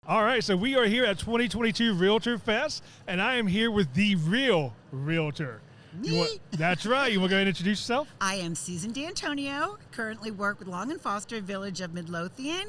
All right, so we are here at 2022 Realtor Fest, and I am here with the real realtor. That's right. You want to go ahead and introduce yourself? I am Susan Dantonio, currently work with Long and Foster, Village of Midlothian,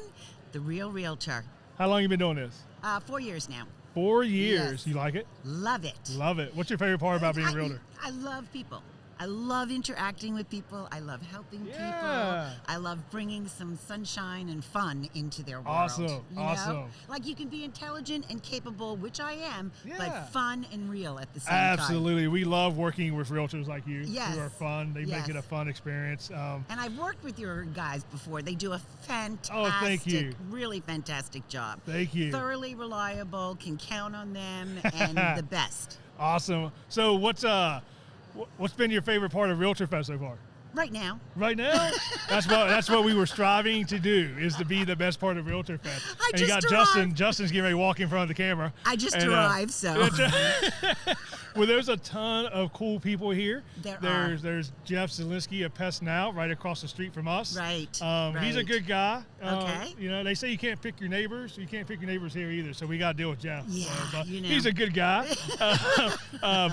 the real realtor. How long have you been doing this? 4 years now. 4 years. Yes. You like it? Love it. Love it. What's your favorite part about being a realtor? I love people. I love interacting with people. I love helping people. I love bringing some sunshine and fun into their world. Awesome. Know? Like you can be intelligent and capable, which I am, but fun and real at the same time. Absolutely. We love working with realtors like you Yes. who are fun. They make it a fun experience. And I've worked with your guys before. They do a fantastic, really fantastic job. Thank you. Thoroughly reliable, can count on them, and the best. Awesome. So what's been your favorite part of Realtor Fest so far? Right now. Right now? That's what we were striving to do, is to be the best part of Realtor Fest. And you got Justin. Justin's getting ready to walk in front of the camera. I just arrived, so. Well, there's a ton of cool people here. There's Jeff Zielinski of Pest Now, right across the street from us. Right. He's a good guy. Okay. You know, they say you can't pick your neighbors. You can't pick your neighbors here either, so we got to deal with Jeff. Yeah, but you know. He's a good guy.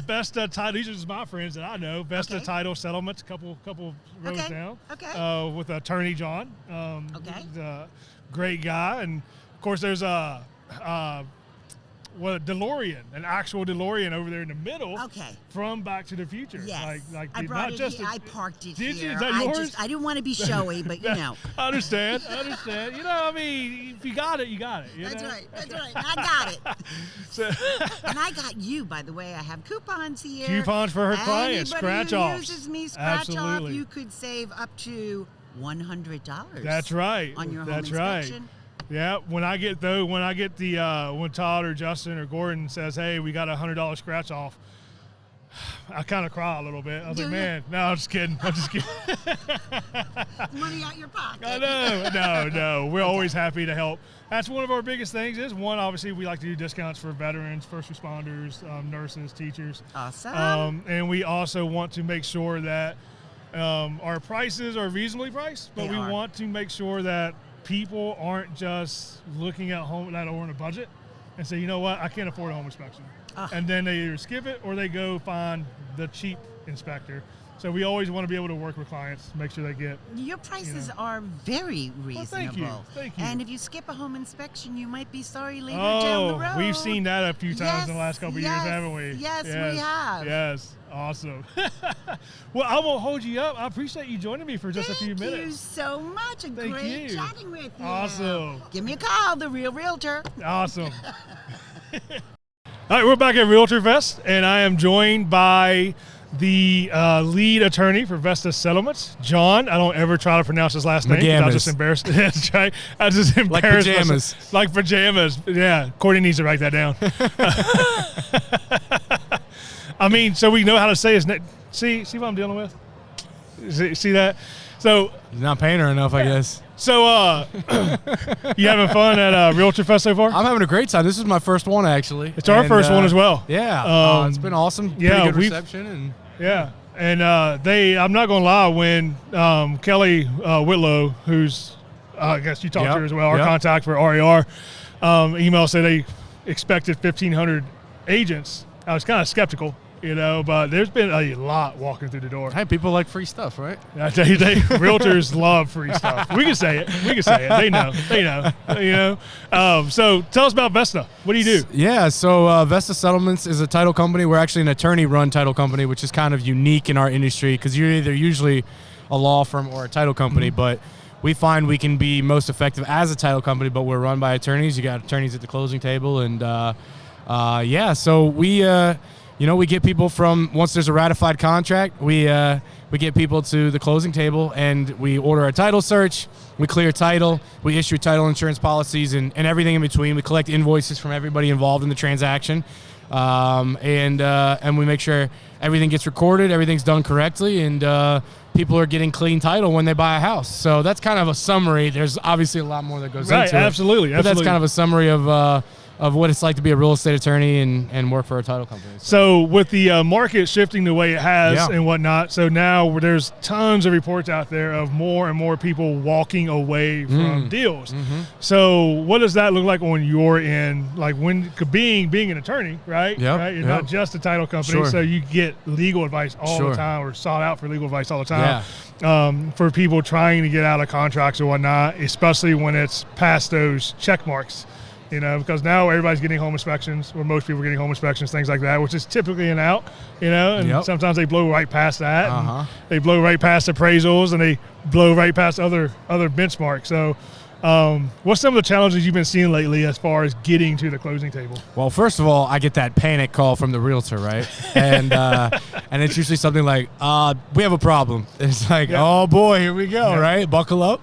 Best Title. These are just my friends that I know. Best Title Settlements, couple rows down. Okay. With attorney John. He's a great guy, and of course there's a DeLorean, an actual DeLorean over there in the middle. Okay. From Back to the Future. Yes. I brought it here. I parked it here. Did you? Is that yours? I didn't want to be showy, but you know. I understand. You know, I mean, if you got it, you got it. That's right. I got it. And I got you, by the way. I have coupons here. Coupons for her clients. Scratch Anybody offs. who uses me scratch Absolutely. off, you could save up to $100. That's right. On your home That's inspection. Right. Yeah, when Todd or Justin or Gordon says, "Hey, we got $100 scratch off," I kind of cry a little bit. I was like, "Man, no, I'm just kidding. Money out your pocket." I know. No. We're always happy to help. That's one of our biggest things. Obviously, we like to do discounts for veterans, first responders, nurses, teachers. Awesome. And we also want to make sure that our prices are reasonably priced, but we want to make sure that people aren't just looking at home that are on a budget and say, you know what, I can't afford a home inspection. And then they either skip it or they go find the cheap inspector. So we always want to be able to work with clients, make sure they get. Your prices are very reasonable. Well, thank you. And if you skip a home inspection, you might be sorry later down the road. We've seen that a few times in the last couple of years, haven't we? Yes, we have. Yes, awesome. Well, I won't hold you up. I appreciate you joining me for just a few minutes. Thank you so much. Great chatting with you. Awesome. Give me a call, the real realtor. Awesome. All right, we're back at Realtor Fest, and I am joined by the lead attorney for Vesta Settlements, John. I don't ever try to pronounce his last name. Maghamez. I just embarrassed. That's right. I just embarrassed like pajamas. Myself. Like pajamas. Yeah. Courtney needs to write that down. I mean, so we know how to say his name. See what I'm dealing with? See that? So he's not paying her enough, I guess. So, you having fun at Realtor Fest so far? I'm having a great time. This is my first one, actually. It's our first one as well. Yeah. It's been awesome. Yeah, Pretty good reception. And I'm not going to lie, when Kelly Whitlow, who's, I guess you talked to her as well, our contact for RER, email said they expected 1,500 agents. I was kind of skeptical. But there's been a lot walking through the door. Hey, people like free stuff, right? I tell you, realtors love free stuff. We can say it. They know. So tell us about Vesta. What do you do? Yeah, so Vesta Settlements is a title company. We're actually an attorney-run title company, which is kind of unique in our industry because you're either usually a law firm or a title company, but we find we can be most effective as a title company, but we're run by attorneys. You got attorneys at the closing table, and so we get people from, once there's a ratified contract, we get people to the closing table and we order a title search, we clear title, we issue title insurance policies and everything in between. We collect invoices from everybody involved in the transaction, and we make sure everything gets recorded, everything's done correctly, and people are getting clean title when they buy a house. So that's kind of a summary. There's obviously a lot more that goes into it. Absolutely. But that's kind of a summary of of what it's like to be a real estate attorney and work for a title company. So with the market shifting the way it has and whatnot, so now there's tons of reports out there of more and more people walking away from deals. So what does that look like on your end? Like when being an attorney, right? Right? You're not just a title company, so you get legal advice all the time, or sought out for legal advice all the time. For people trying to get out of contracts or whatnot, especially when it's past those check marks. You know, because now everybody's getting home inspections, or most people are getting home inspections, things like that, which is typically an out, you know, and sometimes they blow right past that. And they blow right past appraisals, and they blow right past other benchmarks. So what's some of the challenges you've been seeing lately as far as getting to the closing table? Well, first of all, I get that panic call from the realtor, right? And and it's usually something like, we have a problem. It's like, oh, boy, here we go, right? Buckle up.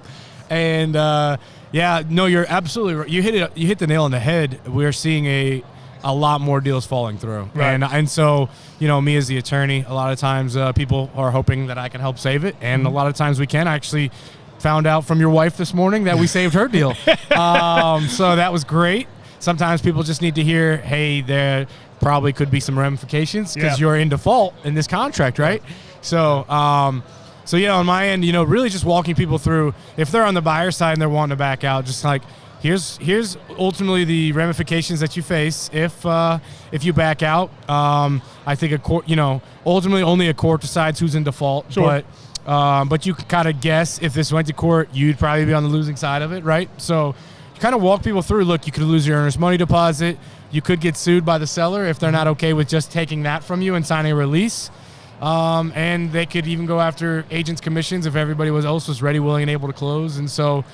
And yeah, no, you're absolutely right. You hit the nail on the head. We're seeing a lot more deals falling through. Right. And so, you know, me as the attorney, a lot of times people are hoping that I can help save it. And a lot of times we can. I actually found out from your wife this morning that we saved her deal. So that was great. Sometimes people just need to hear, hey, there probably could be some ramifications because you're in default in this contract, right? So, so, yeah, on my end, you know, really just walking people through, if they're on the buyer side and they're wanting to back out, just like, here's ultimately the ramifications that you face if you back out. I think a court, you know, ultimately only a court decides who's in default. Sure. But you can kind of guess if this went to court, you'd probably be on the losing side of it, right? So you kind of walk people through, look, you could lose your earnest money deposit. You could get sued by the seller if they're not okay with just taking that from you and signing a release. And they could even go after agents' commissions if everybody else was ready, willing, and able to close. And so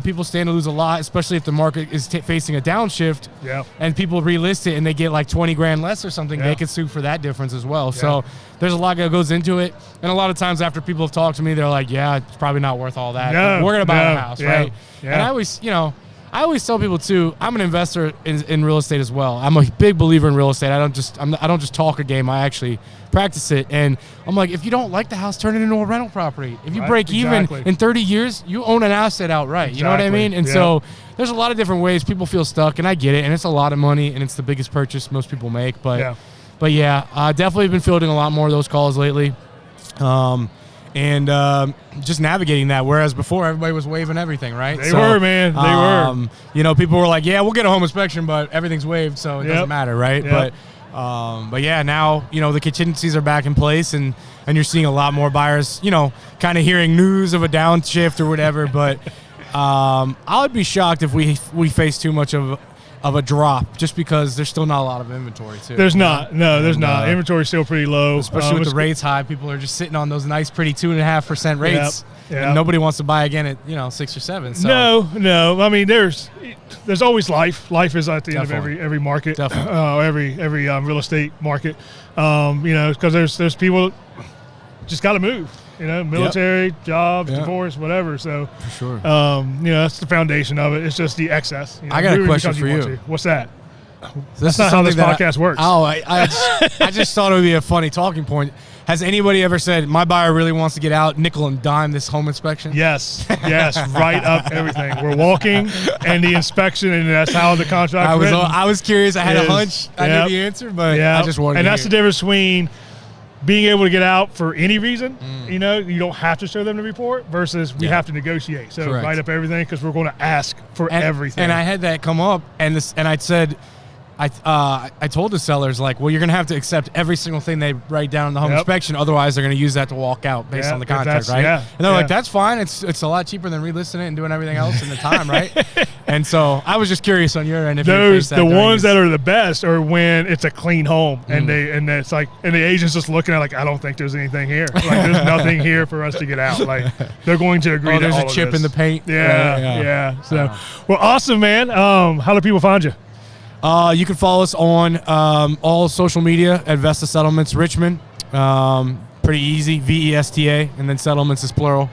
people stand to lose a lot, especially if the market is facing a downshift. Yeah. And people relist it and they get like 20 grand less or something. They could sue for that difference as well. Yeah. So there's a lot that goes into it. And a lot of times after people have talked to me, they're like, yeah, it's probably not worth all that. No, we're going to buy a house, right? Yeah. And I always tell people too, I'm an investor in real estate as well. I'm a big believer in real estate. I don't just talk a game. I actually practice it. And I'm like, if you don't like the house, turn it into a rental property. If you break even in 30 years, you own an asset outright. You know what I mean? And so there's a lot of different ways people feel stuck, and I get it. And it's a lot of money, and it's the biggest purchase most people make. But definitely been fielding a lot more of those calls lately. And just navigating that, whereas before everybody was waiving everything, right? They were, man. They were. You know, people were like, yeah, we'll get a home inspection, but everything's waived, so it doesn't matter, right? Yep. But yeah, now, you know, the contingencies are back in place, and you're seeing a lot more buyers, you know, kind of hearing news of a downshift or whatever. But I would be shocked if we face too much of a drop, just because there's still not a lot of inventory too. There's not. No, there's not. Inventory's still pretty low. Especially with the rates high, people are just sitting on those nice, pretty 2.5% rates. Yep. And nobody wants to buy again at 6 or 7. So. No. I mean, there's always life. Life is at the end of every market, every real estate market. You know, because there's people just got to move. You know, military, jobs, divorce, whatever. So, for sure. You know, that's the foundation of it. It's just the excess. You know, I got a question for you. What's that? That's not how this podcast works. Oh, I just thought it would be a funny talking point. Has anybody ever said, my buyer really wants to get out, nickel and dime this home inspection? Yes, right up everything. We're walking, and the inspection, and that's how the contract I was curious. I had a hunch. I knew the answer, but I just wanted to hear. That's the difference between being able to get out for any reason, you know, you don't have to show them the report, versus we have to negotiate. So write up everything, because we're going to ask for everything. And I had that come up, and I said, I told the sellers, like, well, you're going to have to accept every single thing they write down in the home inspection. Otherwise, they're going to use that to walk out based on the contract, right? And they're like, that's fine. It's a lot cheaper than relisting it and doing everything else in the time, right? And so I was just curious on your end. If the ones that are the best are when it's a clean home, and it's like, and the agent's just looking at like, I don't think there's anything here. Like, there's nothing here for us to get out. Like, they're going to agree. There's a chip in the paint. Yeah. So, well, awesome, man. How do people find you? You can follow us on all social media at Vesta Settlements Richmond. Pretty easy, VESTA, and then settlements is plural.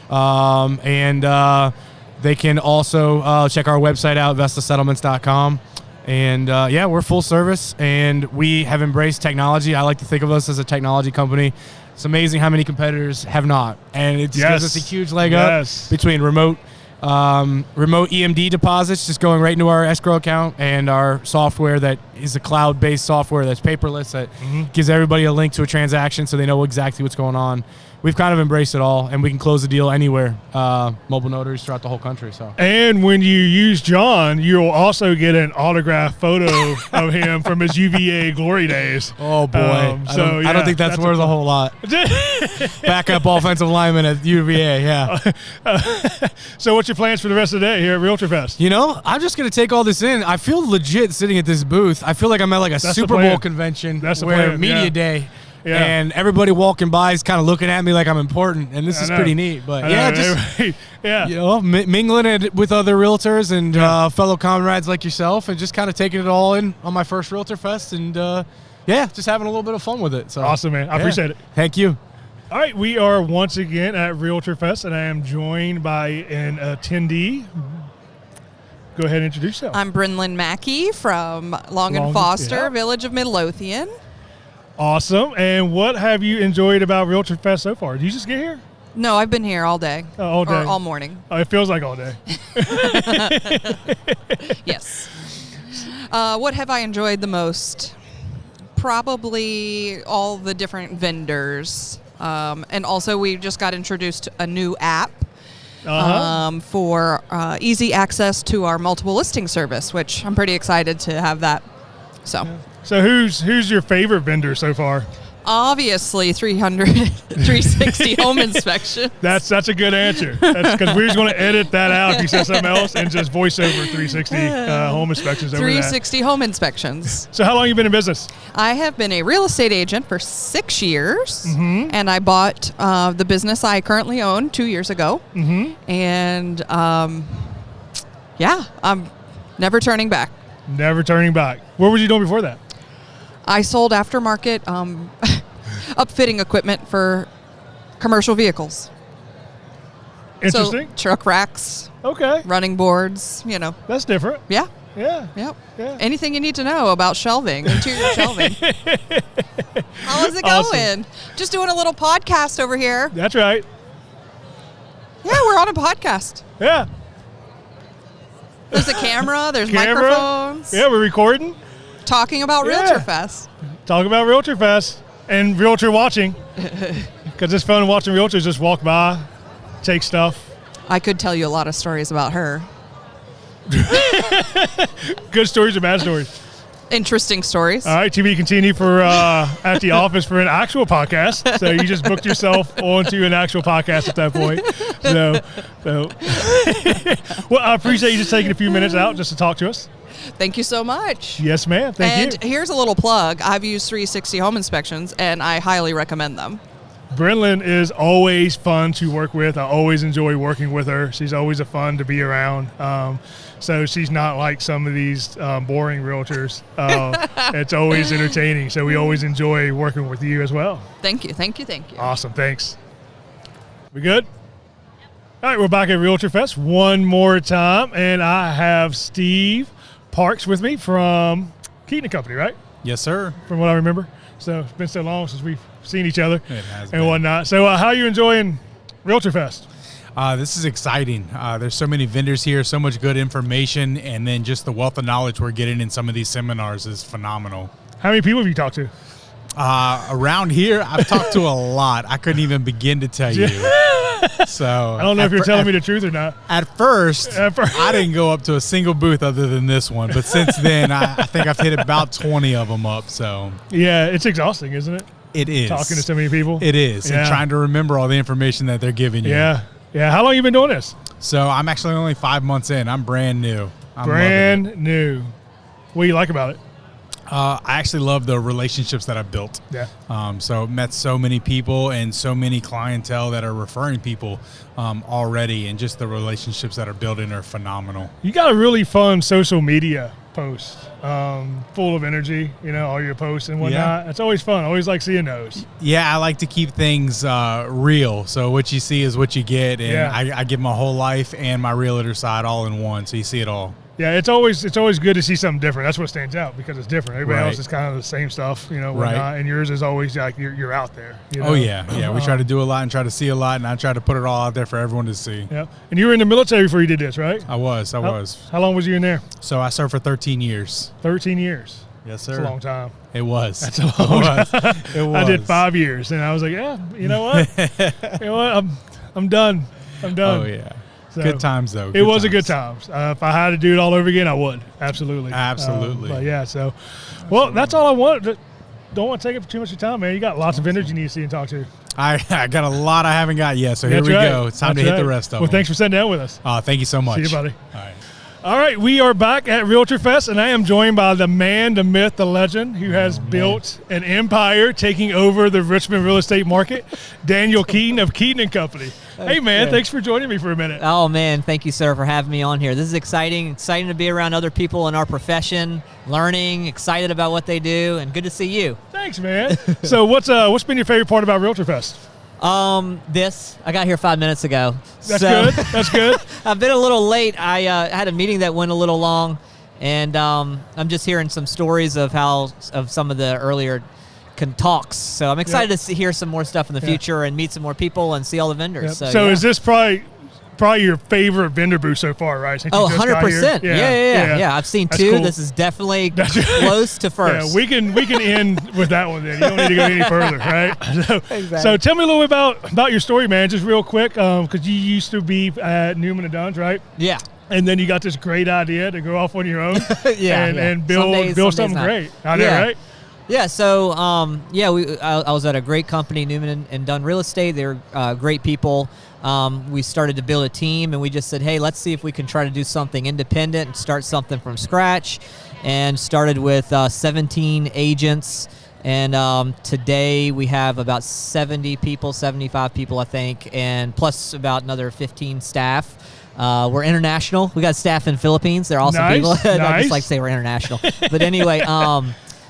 And they can also check our website out, VestaSettlements.com. And we're full service, and we have embraced technology. I like to think of us as a technology company. It's amazing how many competitors have not, and it gives us a huge leg up between remote remote EMD deposits just going right into our escrow account, and our software that is a cloud-based software that's paperless that gives everybody a link to a transaction so they know exactly what's going on. We've kind of embraced it all, and we can close the deal anywhere. Mobile notaries throughout the whole country. So. And when you use John, you'll also get an autographed photo of him from his UVA glory days. Oh boy! I don't think that's worth a whole lot. Backup offensive lineman at UVA. Yeah. So, what's your plans for the rest of the day here at REALTOrfest? You know, I'm just gonna take all this in. I feel legit sitting at this booth. I feel like I'm at like a Super Bowl convention. That's the where plan. media day. Yeah. And everybody walking by is kind of looking at me like I'm important, and this is pretty neat. But you know, mingling with other realtors and fellow comrades like yourself, and just kind of taking it all in on my first REALTOrfest, and just having a little bit of fun with it. So awesome, man! I appreciate it. Thank you. All right, we are once again at REALTOrfest, and I am joined by an attendee. Go ahead and introduce yourself. I'm Brinlin Maki from Long and Foster, Village of Midlothian. Awesome. And what have you enjoyed about REALTOrfest so far? Did you just get here? No, I've been here all day. All day? Or all morning. Oh, it feels like all day. Yes. What have I enjoyed the most? Probably all the different vendors. And also we just got introduced to a new app for easy access to our multiple listing service, which I'm pretty excited to have that. So who's your favorite vendor so far? Obviously, 360 home inspection. That's a good answer. That's because we're just going to edit that out if you said something else and just voice over 360 home inspections over 360 home inspections. So how long have you been in business? I have been a real estate agent for 6 years, and I bought the business I currently own 2 years ago. And I'm never turning back. Never turning back. What were you doing before that? I sold aftermarket upfitting equipment for commercial vehicles. Interesting. So, truck racks. Okay. Running boards, you know. That's different. Yeah. Yeah. Yep. Yeah. Anything you need to know about shelving, interior shelving. How is it going? Just doing a little podcast over here. That's right. Yeah, we're on a podcast. Yeah. There's a camera. There's microphones. Yeah, we're recording. Talking about REALTOrfest. Talking about REALTOrfest and realtor watching. Because it's fun watching realtors just walk by, take stuff. I could tell you a lot of stories about her. Good stories or bad stories? Interesting stories. All right, to be continued for at the office for an actual podcast. So you just booked yourself onto an actual podcast at that point. So well, I appreciate you just taking a few minutes out just to talk to us. Thank you so much. Yes, ma'am. Thank you. And here's a little plug. I've used 360 home inspections, and I highly recommend them. Brinlin is always fun to work with. I always enjoy working with her. She's always a fun to be around. So she's not like some of these boring realtors. It's always entertaining. So we always enjoy working with you as well. Thank you. Thank you. Thank you. Awesome. Thanks. We good? All right, we're back at REALTOrfest one more time, and I have Steve Parks with me from Keeton Company, right? Yes, sir. From what I remember. So it's been so long since we've seen each other and whatnot. So how are you enjoying REALTOrfest? This is exciting. There's so many vendors here, so much good information, and then just the wealth of knowledge we're getting in some of these seminars is phenomenal. How many people have you talked to? Around here, I've talked to a lot. I couldn't even begin to tell you. So I don't know if you're telling me the truth or not. At first, I didn't go up to a single booth other than this one. But since then, I think I've hit about 20 of them up. So yeah, it's exhausting, isn't it? It is. Talking to so many people. It is. Yeah. And trying to remember all the information that they're giving you. Yeah. Yeah. How long have you been doing this? So I'm actually only 5 months in. I'm brand new. Brand new. What do you like about it? I actually love the relationships that I've built. Yeah. So met so many people and so many clientele that are referring people already, and just the relationships that are building are phenomenal. You got a really fun social media post, full of energy, you know, all your posts and whatnot. Yeah. It's always fun. I always like seeing those. Yeah, I like to keep things real. So what you see is what you get, and I give my whole life and my realtor side all in one, so you see it all. Yeah, it's always good to see something different. That's what stands out because it's different. Everybody Right. else is kind of the same stuff, Right. whatnot, and yours is always like you're out there. Oh yeah. We try to do a lot and try to see a lot, and I try to put it all out there for everyone to see. Yeah, and you were in the military before you did this, right? I was. How long was you in there? So I served for 13 years. 13 years. Yes, sir. That's a long time. It was. That's a long time. It was. I did 5 years, and I was like, yeah, you know what? I'm done. I'm done. Oh yeah. So, Good times though. It was a good times. If I had to do it all over again, I would. Absolutely. Absolutely. But yeah, so, well, that's all I want. Don't want to take up too much of your time, man. You got lots of vendors you need to see and talk to. I got a lot I haven't got yet, so here That's we right. go. It's time That's to hit right. the rest of Well, them. thanks for sitting down with us. Thank you so much. See you, buddy. All right. All right, we are back at REALTOrfest, and I am joined by the man, the myth, the legend, who has built an empire taking over the Richmond real estate market, Daniel Keeton of Keeton & Company. Hey, man, thanks for joining me for a minute. Oh, man, thank you, sir, for having me on here. This is exciting to be around other people in our profession, learning, excited about what they do, and good to see you. Thanks, man. So what's been your favorite part about REALTOrfest? I got here 5 minutes ago. That's good. That's good. I've been a little late. I had a meeting that went a little long, and I'm just hearing some stories of some of the earlier talks. So I'm excited to hear some more stuff in the future and meet some more people and see all the vendors. Yep. So is this probably your favorite vendor booth so far, right? Since you just got 100%. here? Yeah. I've seen That's 2. cool. This is definitely close to first. Yeah, we can end with that one then. You don't need to go any further, right? Exactly. So tell me a little bit about your story, man, just real quick, because you used to be at Newman & Dunn's, right? Yeah. And then you got this great idea to go off on your own and build Some days something not. great out there, right? Yeah, so I was at a great company, Newman & Dunn Real Estate. They're great people. We started to build a team, and we just said, hey, let's see if we can try to do something independent and start something from scratch, and started with 17 agents. And today we have about 75 people, I think, and plus about another 15 staff. We're international. We got staff in Philippines. They're awesome people. I just like to say we're international. But anyway,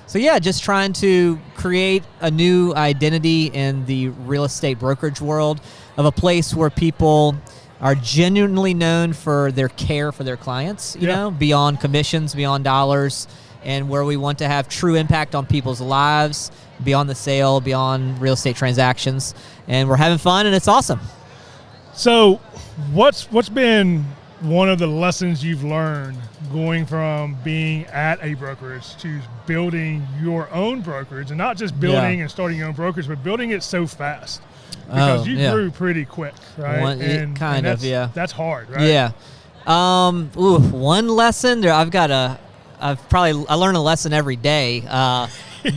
so yeah, just trying to create a new identity in the real estate brokerage world of a place where people are genuinely known for their care for their clients, you know, beyond commissions, beyond dollars, and where we want to have true impact on people's lives, beyond the sale, beyond real estate transactions. And we're having fun, and it's awesome. So what's been one of the lessons you've learned going from being at a brokerage to building your own brokerage, and not just building and starting your own brokerage, but building it so fast? Because you grew pretty quick, right? That's hard, right? Yeah. One lesson there. I learn a lesson every day.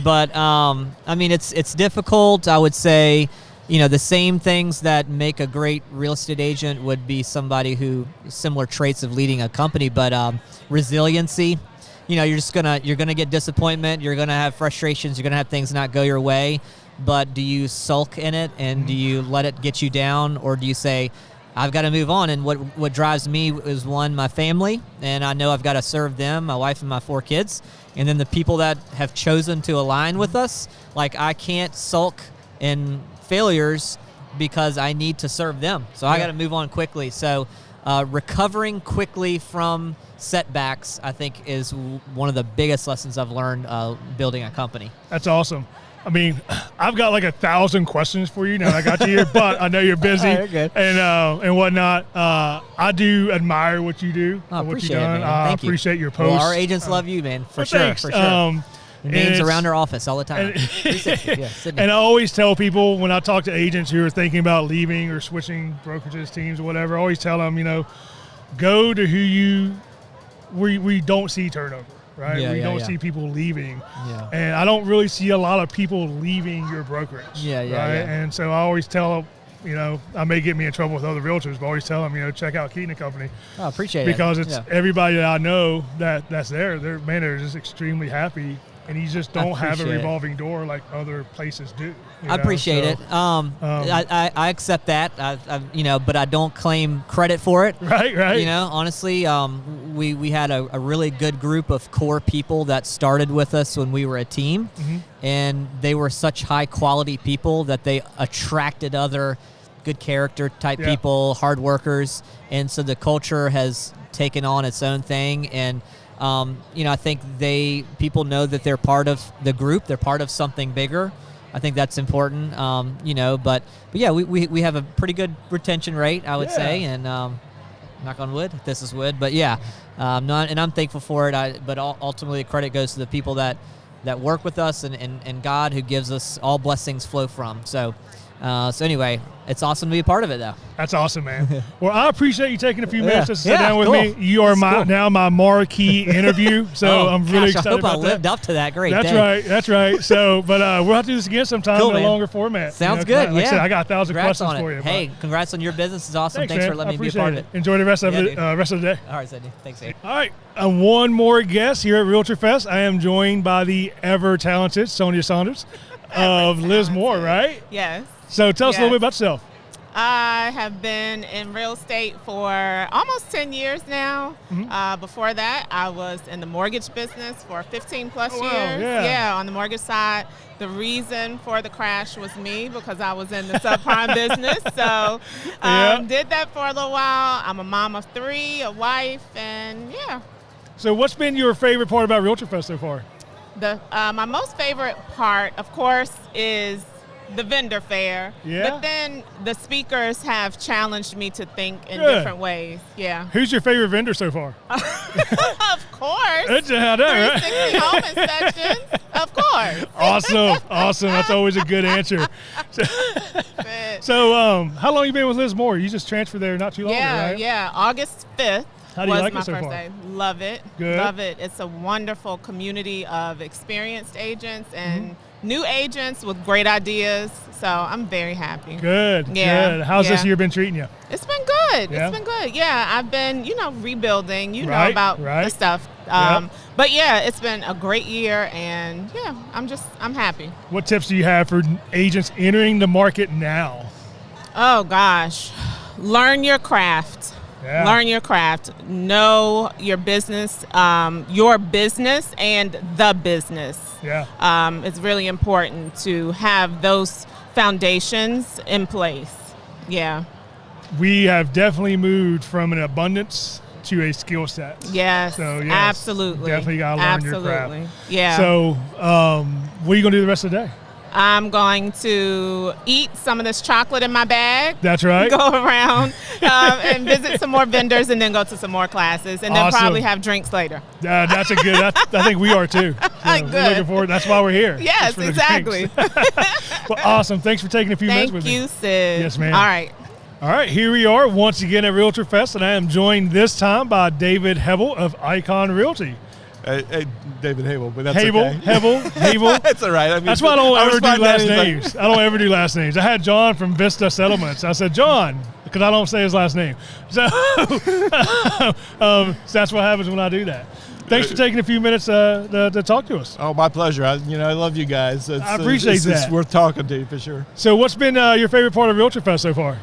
But I mean, it's difficult. I would say, the same things that make a great real estate agent would be somebody who similar traits of leading a company, but resiliency. You're gonna get disappointment. You're gonna have frustrations. You're gonna have things not go your way. But do you sulk in it, and do you let it get you down, or do you say, I've got to move on? And what drives me is, one, my family, and I know I've got to serve them, my wife and my 4 kids, and then the people that have chosen to align with us. Like, I can't sulk in failures because I need to serve them. So I got to move on quickly. So recovering quickly from setbacks, I think, is one of the biggest lessons I've learned building a company. That's awesome. I mean, I've got like 1,000 questions for you now that I got you here, but I know you're busy and whatnot. I do admire what you do, what you've done. I appreciate your posts. Well, our agents love you, man, for sure. Thanks. For sure. Your name's around our office all the time. Sidney. And I always tell people when I talk to agents who are thinking about leaving or switching brokerages, teams, or whatever, I always tell them, go to where we don't see turnover. Right? We don't see people leaving. Yeah. And I don't really see a lot of people leaving your brokerage. Right? And so I always tell them, I may get me in trouble with other realtors, but I always tell them, check out Keeton & Company. I appreciate because it. Because it's everybody that I know that's there, they're just extremely happy. And you just don't have a revolving door like other places do. I appreciate it. I accept that. But I don't claim credit for it. Right. Honestly, we had a really good group of core people that started with us when we were a team, and they were such high quality people that they attracted other good character type people, hard workers, and so the culture has taken on its own thing. And I think people know that they're part of the group, they're part of something bigger. I think that's important, But yeah, we have a pretty good retention rate, I would say, and knock on wood, if this is wood, but yeah, and I'm thankful for it. But ultimately, credit goes to the people that work with us and God, who gives us all blessings flow from. So anyway, it's awesome to be a part of it, though. That's awesome, man. Well, I appreciate you taking a few minutes to sit down with cool. me. You are now my marquee interview, so I'm really excited I hope about I lived up to that. Great. That's right. So, but we'll have to do this again sometime in a longer format. Sounds good. Like I said, I got 1,000 questions for you. Hey, congrats on your business. It's awesome. Thanks for letting me be a part of it. Enjoy the rest of the day. All right, Sidney. Thanks, Abe. All right. One more guest here at REALTOrfest. I am joined by the ever-talented Sonya Saunders of Liz Moore, right? Yes. So tell us a little bit about yourself. I have been in real estate for almost 10 years now. Mm-hmm. Before that, I was in the mortgage business for 15 plus years. Yeah, on the mortgage side. The reason for the crash was me, because I was in the subprime business. So did that for a little while. I'm a mom of 3, a wife, and yeah. So what's been your favorite part about REALTOrfest so far? My most favorite part, of course, is the vendor fair. Yeah. But then the speakers have challenged me to think in different ways. Yeah. Who's your favorite vendor so far? Of course. That's how that, 360 home inspections. Of course. Awesome. That's always a good answer. So how long you been with Liz Moore? You just transferred there not too long ago, right? Yeah. August 5th. How do you like my it so first far? day. Love it. Good. Love it. It's a wonderful community of experienced agents and new agents with great ideas. So I'm very happy. Good. How's this year been treating you? It's been good. Yeah? It's been good. Yeah, I've been, rebuilding. You know about the stuff. But yeah, it's been a great year, and yeah, I'm happy. What tips do you have for agents entering the market now? Oh gosh, learn your craft. Yeah. Learn your craft. Know your business and the business. Yeah. It's really important to have those foundations in place. Yeah. We have definitely moved from an abundance to a skill set. Yes. So yes, absolutely. Definitely got to learn your craft. Yeah. So what are you going to do the rest of the day? I'm going to eat some of this chocolate in my bag. That's right. Go around and visit some more vendors, and then go to some more classes, and then probably have drinks later. That's a good. I think we are too. So good. We're looking forward. That's why we're here. Yes, exactly. Well, awesome. Thanks for taking a few minutes with me. Thank you, Sid. Yes, ma'am. All right, here we are once again at REALTOrfest, and I am joined this time by David Hebel of Icon Realty. David Hebel, but that's Hebel. That's all right. I mean, that's why I don't ever do last names. I don't ever do last names. I had John from Vista Settlements. I said, John, because I don't say his last name. So, so that's what happens when I do that. Thanks for taking a few minutes to talk to us. Oh, my pleasure. I love you guys. I appreciate that. It's worth talking to you for sure. So what's been your favorite part of REALTOrfest so far?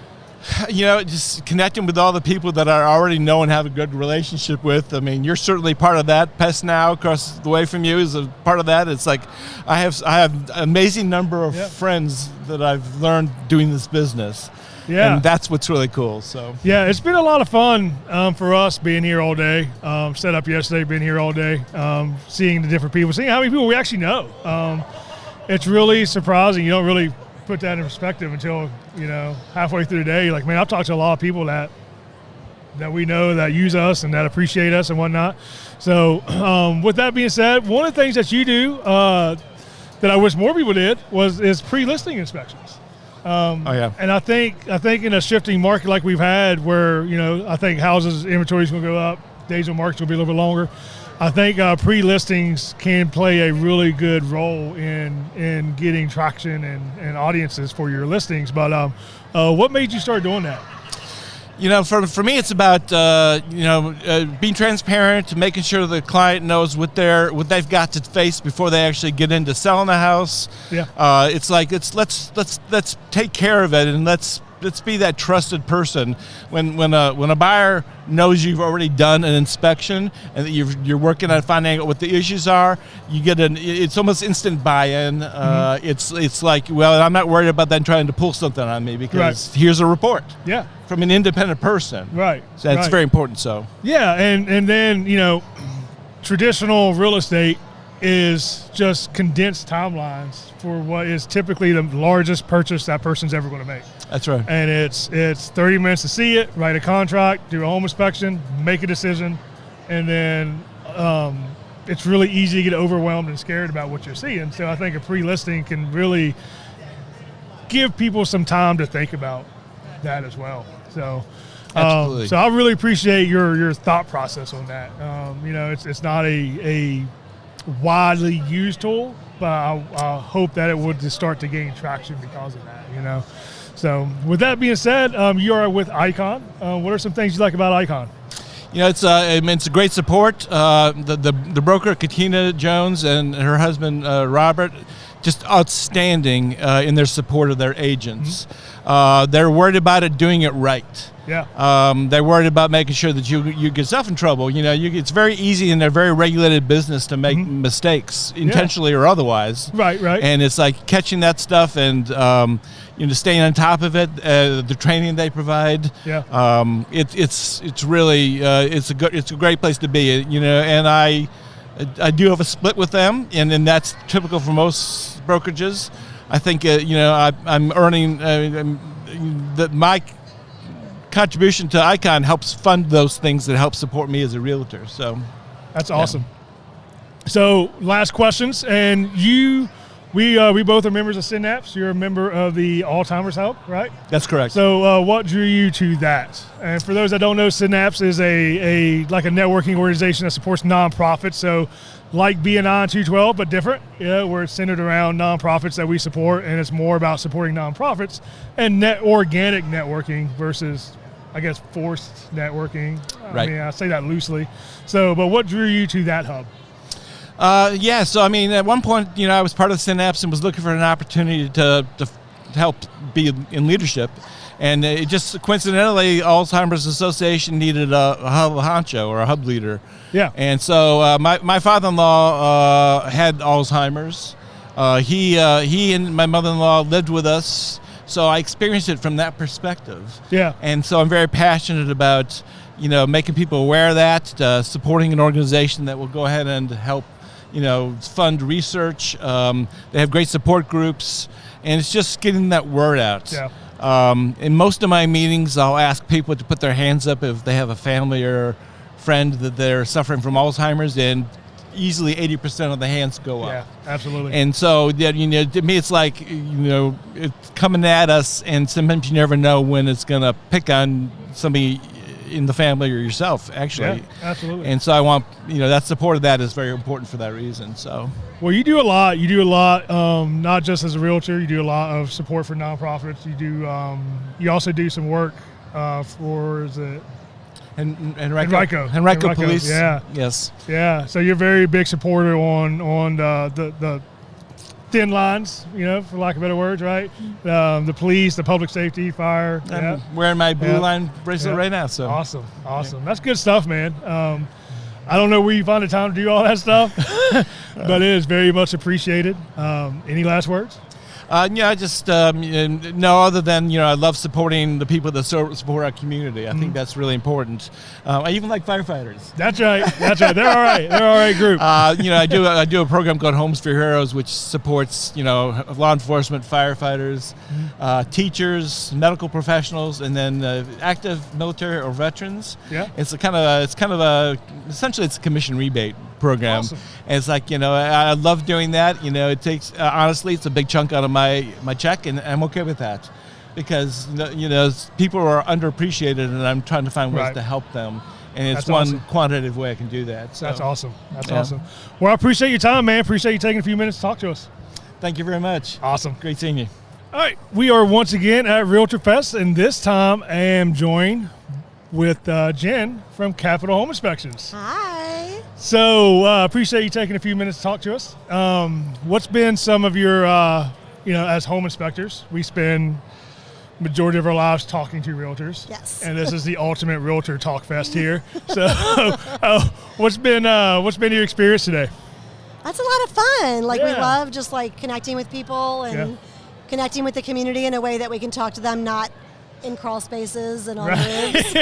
Just connecting with all the people that I already know and have a good relationship with. I mean, you're certainly part of that. Pest Now, across the way from you, is a part of that. It's like I have an amazing number of friends that I've learned doing this business. Yeah. And that's what's really cool. So yeah, it's been a lot of fun for us being here all day. Set up yesterday, being here all day, seeing the different people, seeing how many people we actually know. It's really surprising. You don't really put that in perspective until halfway through the day. You're like, man, I've talked to a lot of people that we know that use us and that appreciate us and whatnot. So with that being said, one of the things that you do that I wish more people did is pre-listing inspections. And I think in a shifting market like we've had, where I think houses inventory is going to go up, days on market will be a little bit longer. I think pre-listings can play a really good role in getting traction and audiences for your listings. But what made you start doing that? For me, it's about being transparent, making sure the client knows what they've got to face before they actually get into selling the house. Yeah. Let's take care of it, and let's let's be that trusted person. When a buyer knows you've already done an inspection and that you're working on finding out what the issues are, you get it's almost instant buy-in. It's like, well, I'm not worried about them trying to pull something on me because here's a report. Yeah. From an independent person. Right. So that's very important. So. Yeah, and then traditional real estate is just condensed timelines for what is typically the largest purchase that person's ever going to make. That's right. And it's 30 minutes to see it, write a contract, do a home inspection, make a decision, and then it's really easy to get overwhelmed and scared about what you're seeing. So I think a pre-listing can really give people some time to think about that as well. So. Absolutely. So I really appreciate your thought process on that. It's not a widely used tool, but I hope that it would just start to gain traction because of that. So with that being said, you are with Icon. What are some things you like about Icon? It's a great support. The broker Katina Jones and her husband Robert, just outstanding in their support of their agents. They're worried about it doing it right. Yeah. They're worried about making sure that you get yourself in trouble. it's very easy in a very regulated business to make mistakes, intentionally or otherwise. Right. And it's like catching that stuff and staying on top of it. The training they provide. Yeah. It's really it's a great place to be. And I do have a split with them, and that's typical for most brokerages. I think I'm earning my contribution to Icon helps fund those things that help support me as a realtor. So that's awesome. So last questions, and we both are members of Synapse. You're a member of the Alzheimer's Hub, right? That's correct. So what drew you to that? And for those that don't know, Synapse is a networking organization that supports nonprofits. So like BNI and 212, but different. Where it's centered around nonprofits that we support, and it's more about supporting nonprofits and organic networking versus, I guess, forced networking. Right. I mean, I say that loosely. So, but what drew you to that hub? So at one point, I was part of Synapse and was looking for an opportunity to help be in leadership. And it just coincidentally, Alzheimer's Association needed a hub honcho or a hub leader. Yeah. And so my father-in-law had Alzheimer's. He and my mother-in-law lived with us, so I experienced it from that perspective. Yeah. And so I'm very passionate about, making people aware of that, supporting an organization that will go ahead and help, fund research. They have great support groups, and it's just getting that word out. Yeah. In most of my meetings, I'll ask people to put their hands up if they have a family or friend that they're suffering from Alzheimer's, and easily 80% of the hands go up. Yeah, absolutely. And so, to me, it's like, it's coming at us, and sometimes you never know when it's going to pick on somebody in the family or yourself, actually. Yeah, absolutely. And so I want, that support of that is very important for that reason. So. Well, you do a lot. Not just as a realtor. You do a lot of support for nonprofits. You also do some work for, is it? Henrico Police. Yeah. Yes. Yeah. So you're a very big supporter on the thin lines, for lack of better words, right? The police, the public safety, fire. I'm wearing my blue line bracelet right now. So awesome. That's good stuff, man. I don't know where you find the time to do all that stuff, but it is very much appreciated. Any last words? I just no. Other than I love supporting the people that support our community. I think that's really important. I even like firefighters. That's right. They're all right. They're all right group. I do a program called Homes for Heroes, which supports law enforcement, firefighters, teachers, medical professionals, and then active military or veterans. Yeah. It's essentially it's a commission rebate program. Awesome. And it's like, I love doing that. It takes, honestly, it's a big chunk out of my check, and I'm okay with that because, people are underappreciated, and I'm trying to find ways to help them. And it's one quantitative way I can do that. So. That's awesome. Awesome. Well, I appreciate your time, man. Appreciate you taking a few minutes to talk to us. Thank you very much. Awesome. Great seeing you. All right. We are once again at REALTOrfest, and this time I am joined with Jenn from Capital Home Inspections. Hi. So appreciate you taking a few minutes to talk to us. What's been some of your, as home inspectors, we spend majority of our lives talking to realtors. Yes. And this is the ultimate realtor talk fest here. So, what's been your experience today? That's a lot of fun. Like we Yeah. love just like connecting with people and connecting with the community in a way that we can talk to them, not in crawl spaces and on roofs.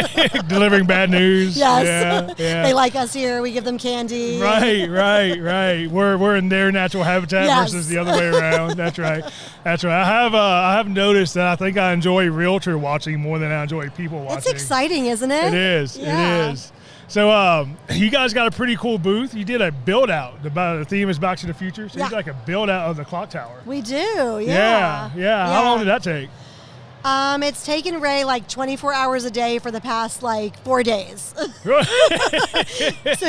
Delivering bad news. Yes. Yeah. They like us here. We give them candy. Right. We're in their natural habitat Yes. versus the other way around. That's right. I have noticed that I think I enjoy realtor watching more than I enjoy people watching. It's exciting, isn't it? It is. Yeah. It is. So you guys got a pretty cool booth. You did a build out. The theme is Back to the Future. So you did like a build out of the clock tower. We do. Yeah. How long did that take? It's taken Ray like 24 hours a day for the past like 4 days. So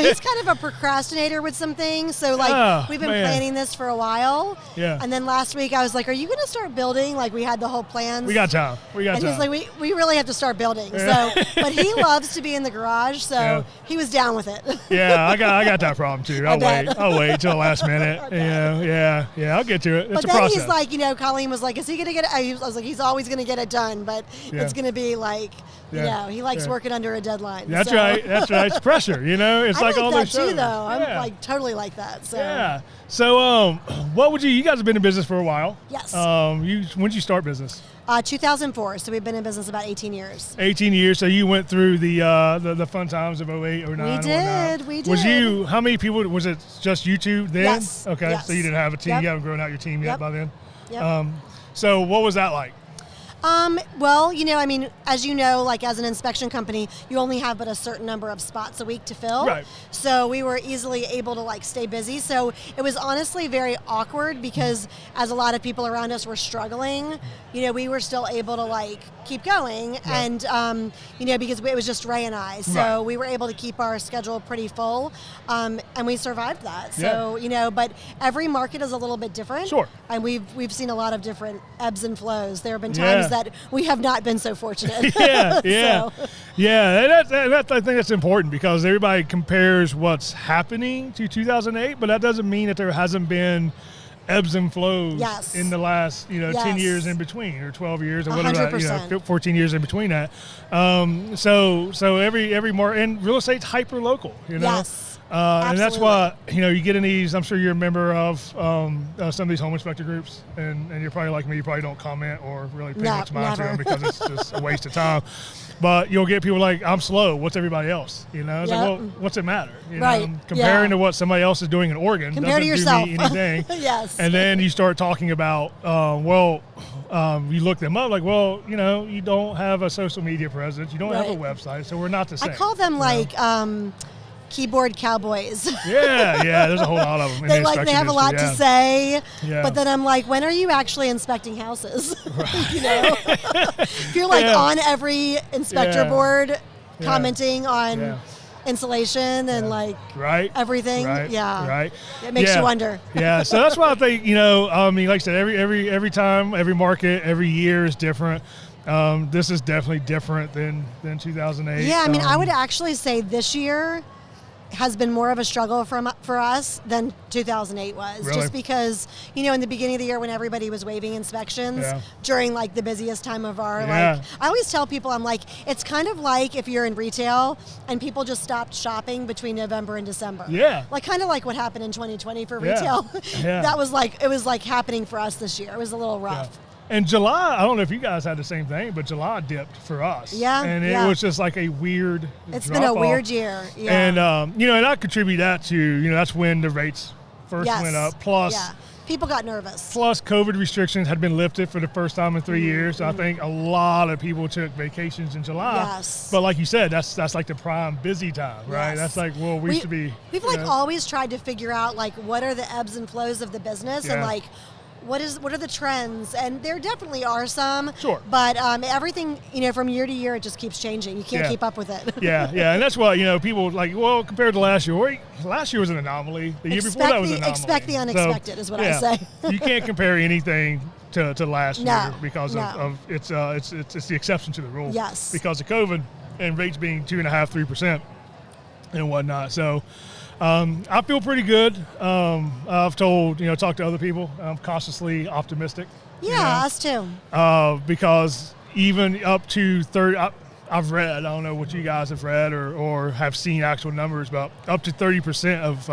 he's kind of a procrastinator with some things. So like we've been planning this for a while. Yeah. And then last week I was like, are you going to start building? Like we had the whole plans. We got time. And he's like, we really have to start building. So, but he loves to be in the garage. So he was down with it. Yeah, I got that problem too. I'll wait till the last minute. Yeah, I'll get to it. It's but a then process. he's like, Colleen was like, is he going to get it? I was like, he's always going to get it done, but it's going to be like, he likes working under a deadline. That's right. It's pressure, It's like all that those shows. too, though. I'm like totally like that. So. Yeah. So, what you guys have been in business for a while. Yes. When did you start business? 2004. So we've been in business about 18 years. 18 years. So you went through the fun times of 08, 09, We did. How many people, was it just you two then? Yes. Okay. Yes. So you didn't have a team. Yep. You haven't grown out your team yet by then? Yep. So what was that like? Well, as you know, like as an inspection company, you only have but a certain number of spots a week to fill. Right. So we were easily able to like stay busy. So it was honestly very awkward because as a lot of people around us were struggling, we were still able to like keep going. And, because it was just Ray and I. So we were able to keep our schedule pretty full. And we survived that. So, but every market is a little bit different. Sure. And we've seen a lot of different ebbs and flows. There have been times that we have not been so fortunate. Yeah. I think that's important because everybody compares what's happening to 2008, but that doesn't mean that there hasn't been ebbs and flows in the last 10 years in between, or 12 years, or whatever, 14 years in between that. So every more, and real estate's hyper local, Yes. And that's why you get in these. I'm sure you're a member of some of these home inspector groups, and you're probably like me. You probably don't comment or really pay much mind to them because it's just a waste of time. But you'll get people like, I'm slow. What's everybody else? It's like, well, what's it matter? Comparing to what somebody else is doing in Oregon doesn't do me anything. Yes. And then you start talking about, you look them up like, you don't have a social media presence. You don't have a website, so we're not the same. I call them keyboard cowboys. Yeah, there's a whole lot of them. They have a lot to say, Yeah. but then I'm like, when are you actually inspecting houses? If you're like on every inspector board commenting on insulation and everything, it makes you wonder. Yeah, so that's why I think like I said, every time, every market, every year is different. This is definitely different than 2008. Yeah, I would actually say this year has been more of a struggle for us than 2008 was. Really? Just because, in the beginning of the year when everybody was waiving inspections during like the busiest time of our I always tell people, I'm like, it's kind of like if you're in retail and people just stopped shopping between November and December. Yeah. Like kind of like what happened in 2020 for retail. Yeah. That was it was like happening for us this year. It was a little rough. Yeah. And July, I don't know if you guys had the same thing, but July dipped for us. Yeah. And it was just like a weird It's been a weird year. Yeah. And, and I contribute that to, that's when the rates first went up. Plus, people got nervous. Plus, COVID restrictions had been lifted for the first time in 3 years. So I think a lot of people took vacations in July. Yes. But like you said, that's like the prime busy time, right? Yes. That's like, we used to be. We've always tried to figure out what are the ebbs and flows of the business and what are the trends? And there definitely are some. Sure. But everything, from year to year, it just keeps changing. You can't keep up with it. Yeah. And that's why, people compared to last year, last year was an anonomaly. The year before that was an anomaly. Expect the unexpected is what I say. You can't compare anything to last year because of it's the exception to the rule. Yes. Because of COVID and rates being 2.5%, 3% and whatnot. So I feel pretty good. I've talked to other people. I'm cautiously optimistic. Yeah, us too. Because, even up to 30. I've read, I don't know what you guys have read or have seen actual numbers, but up to 30% of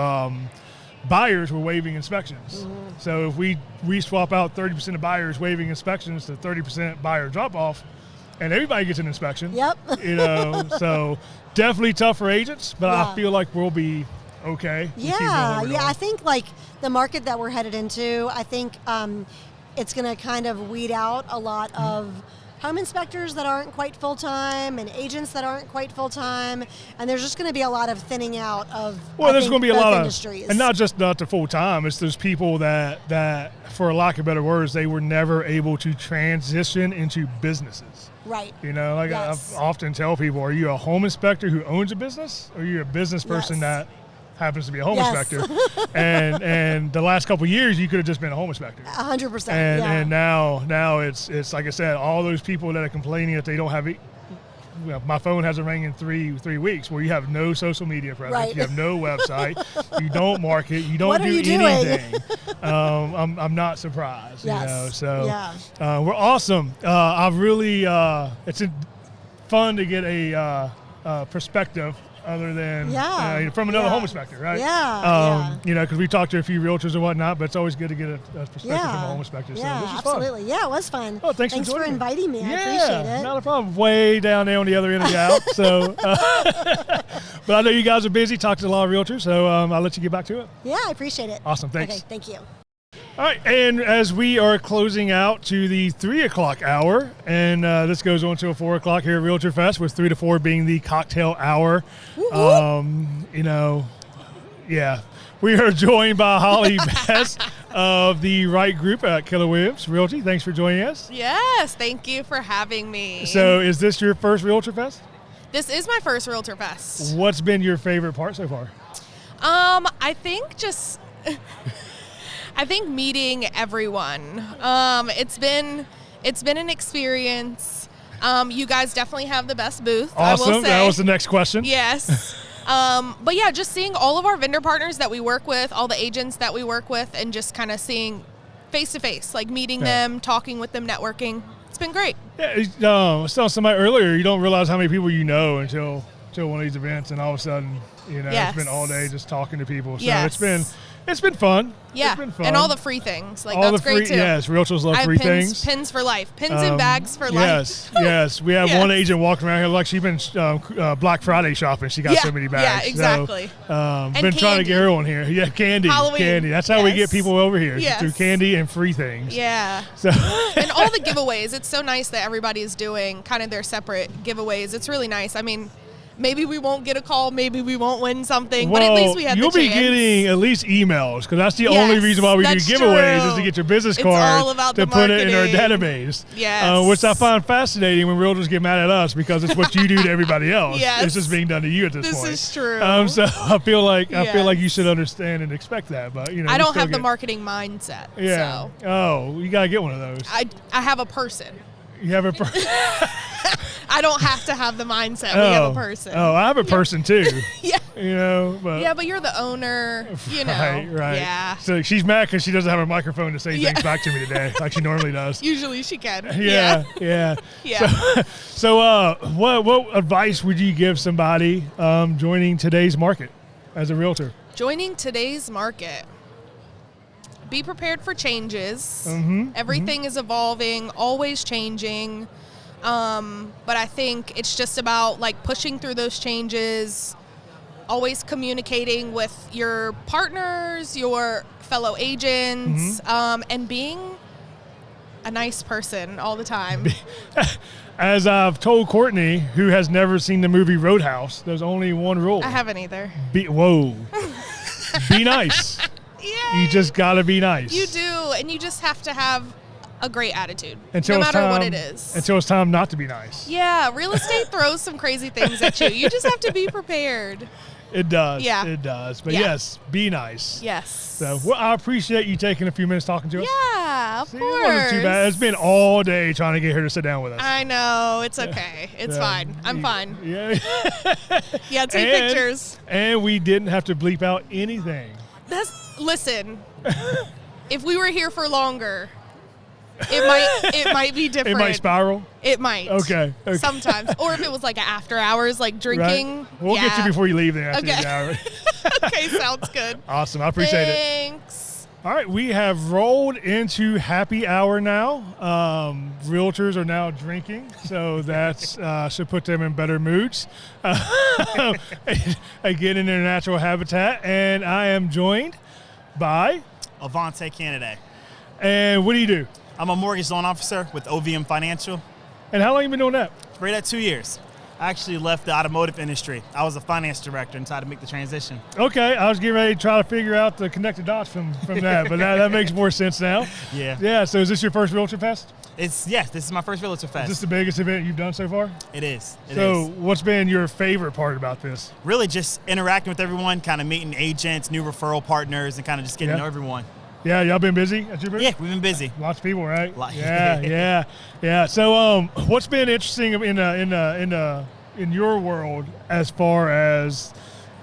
buyers were waiving inspections. So if we swap out 30% of buyers waiving inspections to 30% buyer drop off, and everybody gets an inspection. Yep. So definitely tough for agents, but I feel like we'll be okay. Yeah. I think like the market that we're headed into, I think it's going to kind of weed out a lot of home inspectors that aren't quite full-time and agents that aren't quite full-time, and there's just going to be a lot of thinning out of there's going to be a lot industries. of, and not to full-time, it's those people that for lack of better words, they were never able to transition into businesses. Right. I often tell people, are you a home inspector who owns a business, or are you a business person that happens to be a home inspector? and the last couple of years, you could have just been a home inspector. 100%. And now it's like I said, all those people that are complaining that they don't have my phone hasn't rang in three weeks, where you have no social media presence, you have no website, you don't market, you don't do anything. I'm not surprised. We're awesome. I've really it's fun to get a perspective other than from another home inspector, right? Because we talked to a few realtors and whatnot, but it's always good to get a perspective from a home inspector. So this is absolutely. Fun. Yeah, it was fun. Oh, thanks for inviting me. I appreciate it. Not a problem. Way down there on the other end of the aisle. So, but I know you guys are busy, talking to a lot of realtors, so I'll let you get back to it. Yeah, I appreciate it. Awesome. Thanks. Okay, thank you. All right, and as we are closing out to the 3 o'clock hour, and this goes on to 4 o'clock here at REALTOrfest, with 3 to 4 being the cocktail hour. We are joined by Holly Bess of the Wright Group at Keller Williams Realty. Thanks for joining us. Yes, thank you for having me. So is this your first REALTOrfest? This is my first REALTOrfest. What's been your favorite part so far? I think just... I think meeting everyone. It's been an experience. You guys definitely have the best booth. Awesome. I will say. That was the next question. Yes. But yeah, just seeing all of our vendor partners that we work with, all the agents that we work with, and just kind of seeing face to face, like meeting them, talking with them, networking. It's been great. Yeah. I was telling somebody earlier, you don't realize how many people you know until one of these events, and all of a sudden, it's been all day just talking to people. So it's been fun. Yeah, it's been fun. And all the free things. Like, all that's great, too. Yes, realtors love free things. Pins for life. Pins and bags for life. Yes. We have one agent walking around here like she's been Black Friday shopping. She got so many bags. Yeah, exactly. So, been trying to get her on here. Yeah, candy. Halloween. Candy. That's how we get people over here, through candy and free things. Yeah. So. And all the giveaways. It's so nice that everybody is doing kind of their separate giveaways. It's really nice. I mean, maybe we won't get a call, maybe we won't win something, but at least we had the chance. You'll be getting at least emails, because that's the only reason why we do giveaways is to get your business card to put it in our database. Yes. Which I find fascinating when realtors get mad at us, because it's what you do to everybody else. Yes. It's just being done to you at this point. This is true. So I feel like you should understand and expect that, but I don't have the marketing mindset. Yeah. So. Oh, you gotta get one of those. I have a person. You have a person. I don't have to have the mindset. We have a person. Oh, I have a person too. Yeah. But but you're the owner. Right. Yeah. So she's mad because she doesn't have a microphone to say things back to me today, like she normally does. Usually she can. Yeah. So what advice would you give somebody joining today's market as a realtor? Joining today's market. Be prepared for changes. Everything is evolving, always changing. But I think it's just about like pushing through those changes, always communicating with your partners, your fellow agents, and being a nice person all the time. As I've told Courtney, who has never seen the movie Roadhouse, there's only one rule. I haven't either. Be nice. Yeah. You just got to be nice. You do, and you just have to have a great attitude, no matter what it is. Until it's time not to be nice. Yeah, real estate throws some crazy things at you. You just have to be prepared. It does. Yeah. It does. But yes, be nice. Yes. So I appreciate you taking a few minutes talking to us. Yeah, of course. It wasn't too bad. It's been all day trying to get her to sit down with us. I know. It's okay. It's fine. I'm fine. Yeah. Yeah, take pictures. And we didn't have to bleep out anything. Listen, if we were here for longer, It might be different. It might spiral? It might. Okay. Sometimes. Or if it was like after hours, like drinking. Right. We'll get you before you leave then after the hour. Okay, sounds good. Awesome. I appreciate it. Thanks. All right, we have rolled into happy hour now. Realtors are now drinking, so that should put them in better moods. Again, in their natural habitat. And I am joined by Avonta, Canady. And what do you do? I'm a mortgage loan officer with OVM Financial. And how long have you been doing that? Right at 2 years. I actually left the automotive industry. I was a finance director and tried to make the transition. Okay, I was getting ready to try to figure out the connected dots from that, but that makes more sense now. Yeah. Yeah, so is this your first REALTOrfest? This is my first REALTOrfest. Is this the biggest event you've done so far? It is. So what's been your favorite part about this? Really just interacting with everyone, kind of meeting agents, new referral partners, and kind of just getting to know everyone. Yeah, y'all been busy at your booth? Yeah, we've been busy. Lots of people, right? Yeah. So, what's been interesting in your world as far as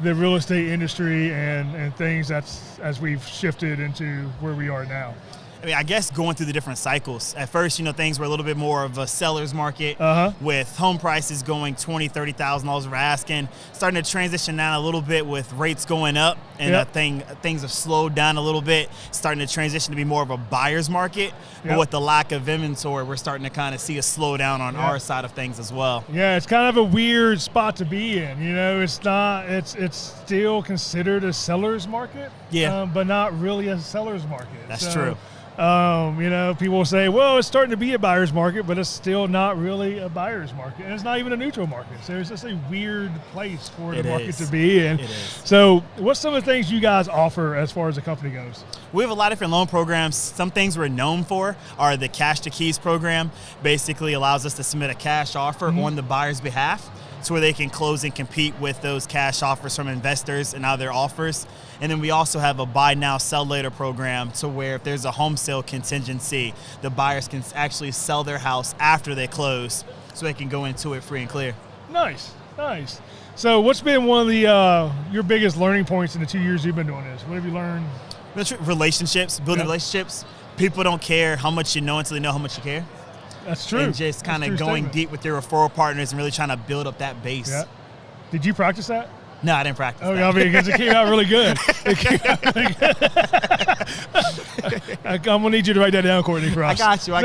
the real estate industry and things as we've shifted into where we are now? I mean, I guess going through the different cycles. At first, things were a little bit more of a seller's market with home prices going $20,000, $30,000 over asking. Starting to transition down a little bit with rates going up, and things have slowed down a little bit. Starting to transition to be more of a buyer's market. But with the lack of inventory, we're starting to kind of see a slowdown on our side of things as well. Yeah, it's kind of a weird spot to be in. It's still considered a seller's market. Yeah. But not really a seller's market. That's true. People will say, well, it's starting to be a buyer's market, but it's still not really a buyer's market. And it's not even a neutral market. So it's just a weird place for the market to be in. It is. So what's some of the things you guys offer as far as the company goes? We have a lot of different loan programs. Some things we're known for are the Cash to Keys program. Basically allows us to submit a cash offer on the buyer's behalf, to where they can close and compete with those cash offers from investors and other offers. And then we also have a buy now, sell later program, to where if there's a home sale contingency, the buyers can actually sell their house after they close, so they can go into it free and clear. Nice. So what's been one of the your biggest learning points in the 2 years you've been doing this? What have you learned? Relationships, building relationships. People don't care how much you know until they know how much you care. That's true. And just kind of going deep with your referral partners and really trying to build up that base. Yeah. Did you practice that? No, I didn't practice that. I mean, because it came out really good. I'm going to need you to write that down, Courtney, for us. I got you.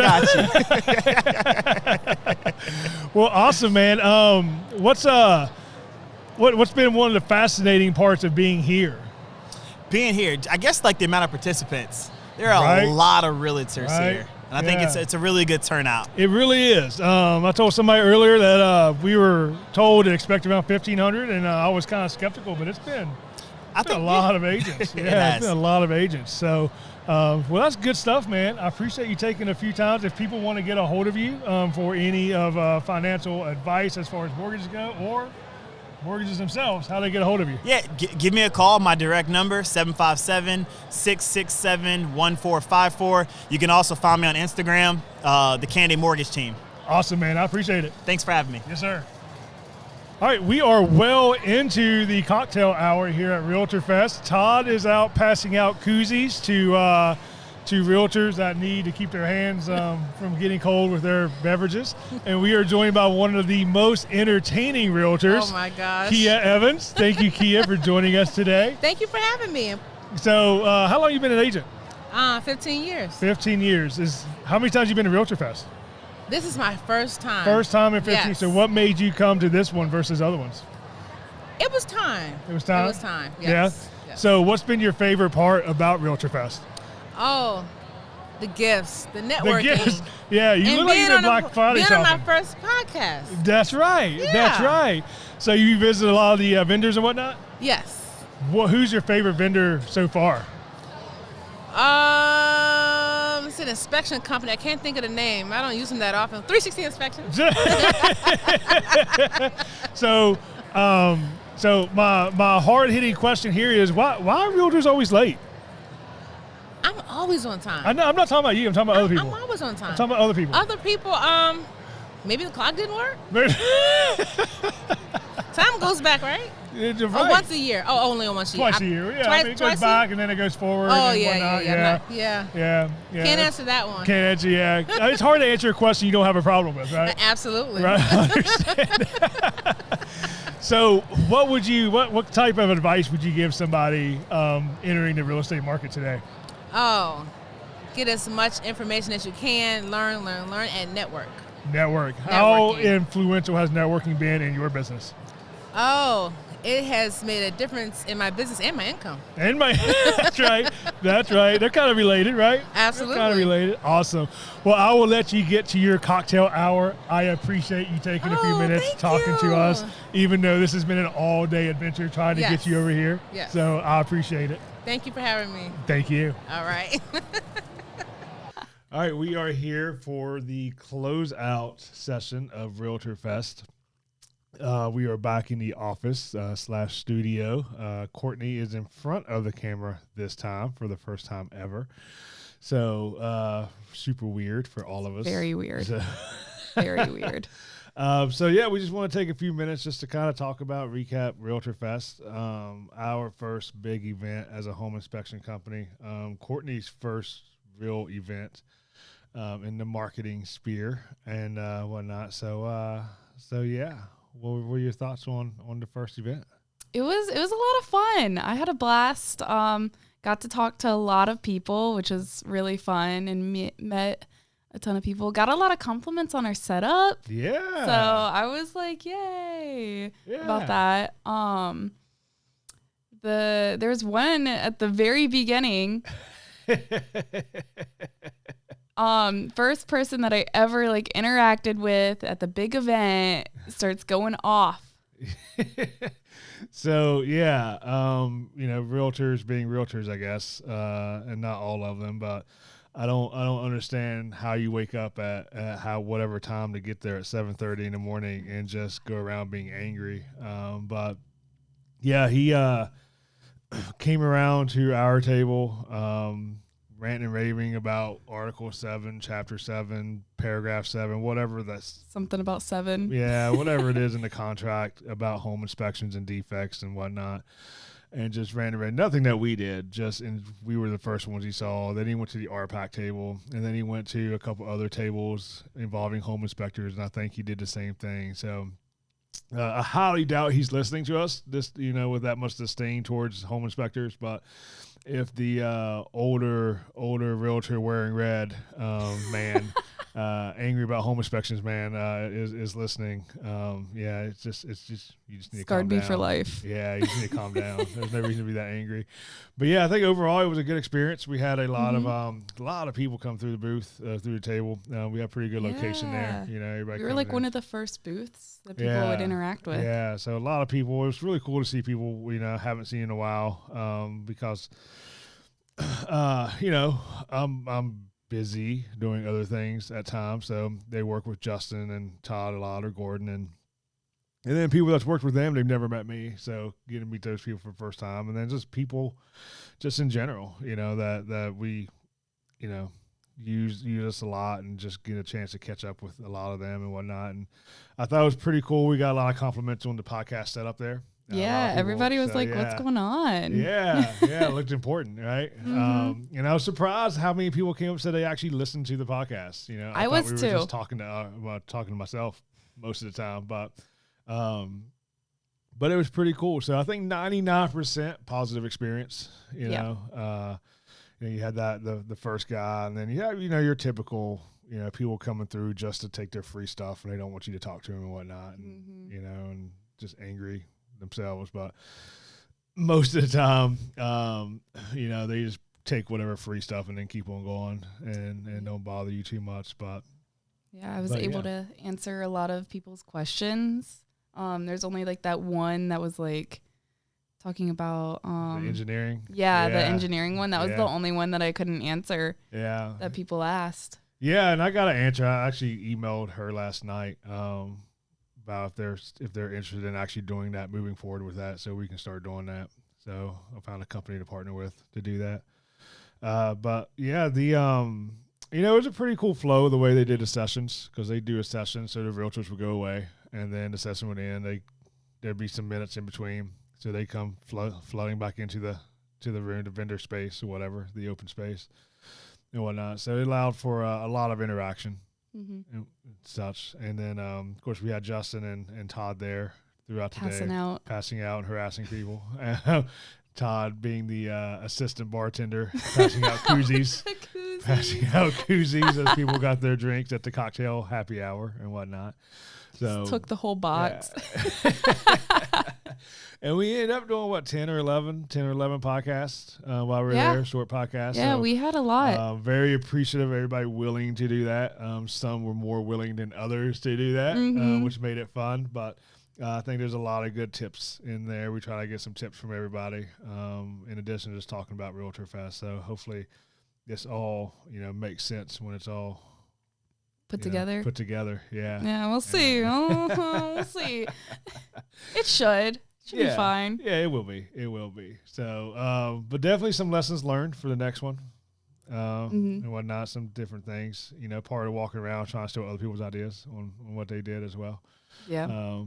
Well, awesome, man. What's been one of the fascinating parts of being here? Being here, I guess, like the amount of participants. There are a lot of realtors here. And I think it's a really good turnout. It really is. I told somebody earlier that we were told to expect around 1,500, and I was kind of skeptical, but it's been a lot of agents. Yeah, it's been a lot of agents. So, well, that's good stuff, man. I appreciate you taking a few times. If people want to get a hold of you for any of financial advice as far as mortgages go, or mortgages themselves, how do they get a hold of you? Yeah, give me a call. My direct number, 757-667-1454. You can also find me on Instagram, the Canady Mortgage Team. Awesome, man. I appreciate it. Thanks for having me. Yes, sir. All right, we are well into the cocktail hour here at REALTOrfest. Todd is out passing out koozies to realtors that need to keep their hands from getting cold with their beverages. And we are joined by one of the most entertaining realtors. Oh, my gosh. Keia Evans. Thank you, Keia, for joining us today. Thank you for having me. So how long have you been an agent? 15 years. 15 years. How many times have you been to REALTOrfest? This is my first time. First time in 15. Yes. So what made you come to this one versus other ones? It was time. It was time? It was time, yes. Yeah? Yes. So what's been your favorite part about REALTOrfest? Oh, the gifts, the networking. The gifts. Yeah, you look like you've been Black Friday shopping. Being on my first podcast. That's right. Yeah. That's right. So you visit a lot of the vendors and whatnot? Yes. Who's your favorite vendor so far? It's an inspection company. I can't think of the name. I don't use them that often. 360 Inspection. So my hard-hitting question here is why are realtors always late? I'm always on time. I know. I'm not talking about you. I'm talking about other people. I'm always on time. I'm talking about other people. Other people, maybe the clock didn't work. Time goes back, right? Right. once a year. Oh, only once a year. Twice a year. Yeah, I mean, it goes back and then it goes forward. Oh, and whatnot. yeah. Can't answer that one. Can't answer, yeah. It's hard to answer a question you don't have a problem with, right? Absolutely. Right. I understand. So what type of advice would you give somebody entering the real estate market today? Oh, get as much information as you can, learn, and network. How influential has networking been in your business? Oh, it has made a difference in my business and my income. That's right. They're kind of related, right? Absolutely. Kind of related. Awesome. Well, I will let you get to your cocktail hour. I appreciate you taking a few minutes talking to us, even though this has been an all-day adventure trying to get you over here. Yes. So I appreciate it. Thank you for having me. Thank you. All right. All right, we are here for the closeout session of REALTOrfest. We are back in the office / studio. Courtney is in front of the camera this time for the first time ever. So super weird for all of us. Very weird. So Very weird. So yeah, we just want to take a few minutes just to kind of recap REALTOrfest, our first big event as a home inspection company, Courtney's first real event in the marketing sphere and whatnot. So yeah, what were your thoughts on the first event? It was a lot of fun. I had a blast. Got to talk to a lot of people, which was really fun, and met a ton of people. Got a lot of compliments on our setup. Yeah. So I was like, yay about that. There was one at the very beginning. First person that I ever interacted with at the big event starts going off. So yeah, realtors being realtors, I guess, and not all of them, but I don't understand how you wake up at whatever time to get there at 7:30 in the morning and just go around being angry. But yeah, he came around to our table, ranting and raving about Article 7, Chapter 7, Paragraph 7, whatever that's... Something about 7. Yeah, whatever it is in the contract about home inspections and defects and whatnot. And just ranting and raving. Nothing that we did, and we were the first ones he saw. Then he went to the RPAC table, and then he went to a couple other tables involving home inspectors, and I think he did the same thing. So... I highly doubt he's listening to us, with that much disdain towards home inspectors. But if the older realtor wearing red man, angry about home inspections man, is listening, it's just you just need scarred to calm me down. for life. Yeah, you just need to calm down. There's no reason to be that angry. But yeah, I think overall it was a good experience. We had a lot of people come through the booth, through the table. We had a pretty good location there. Everybody. We were one of the first booths that people would interact with. Yeah, so a lot of people. It was really cool to see people haven't seen in a while, because I'm busy doing other things at times. So they work with Justin and Todd a lot, or Gordon, and then people that's worked with them, they've never met me. So getting to meet those people for the first time, and then just people, just in general, that we, use us a lot, and just get a chance to catch up with a lot of them and whatnot. And I thought it was pretty cool. We got a lot of compliments on the podcast setup there. Yeah, everybody was like, what's going on? Yeah, it looked important, right? And I was surprised how many people came up and said they actually listened to the podcast. I was we too. were just talking to myself most of the time, but it was pretty cool. So I think 99% positive experience. You had the first guy, and then you have your typical people coming through just to take their free stuff, and they don't want you to talk to them and whatnot, and and just angry themselves. But most of the time, they just take whatever free stuff and then keep on going and don't bother you too much. But yeah, I was able to answer a lot of people's questions. There's only that one that was talking about the engineering. Yeah, the engineering one. That was the only one that I couldn't answer. Yeah, that people asked. Yeah, and I got an answer. I actually emailed her last night about if they're interested in actually doing that, moving forward with that, so we can start doing that. So I found a company to partner with to do that. But yeah, the it was a pretty cool flow the way they did the sessions, because they do a session so the realtors would go away, and then the session would end. There'd be some minutes in between. So they come flooding back into the room, the vendor space or whatever, the open space and whatnot. So it allowed for a lot of interaction and such. And then, of course, we had Justin and Todd there throughout the day. Passing out and harassing people. Todd being the assistant bartender, passing out koozies. Passing out koozies as people got their drinks at the cocktail happy hour and whatnot. So just took the whole box. Yeah. And we ended up doing 10 or 11 podcasts while we were there, short podcasts. Yeah, so, we had a lot. Very appreciative of everybody willing to do that. Some were more willing than others to do that, which made it fun. But I think there's a lot of good tips in there. We try to get some tips from everybody, in addition to just talking about REALTOrfest. So hopefully this all, makes sense when it's all put together. Yeah. Yeah, we'll see. We'll see. It should be fine. Yeah, it will be. So, but definitely some lessons learned for the next one, and whatnot. Some different things. Part of walking around trying to steal other people's ideas on what they did as well. Yeah.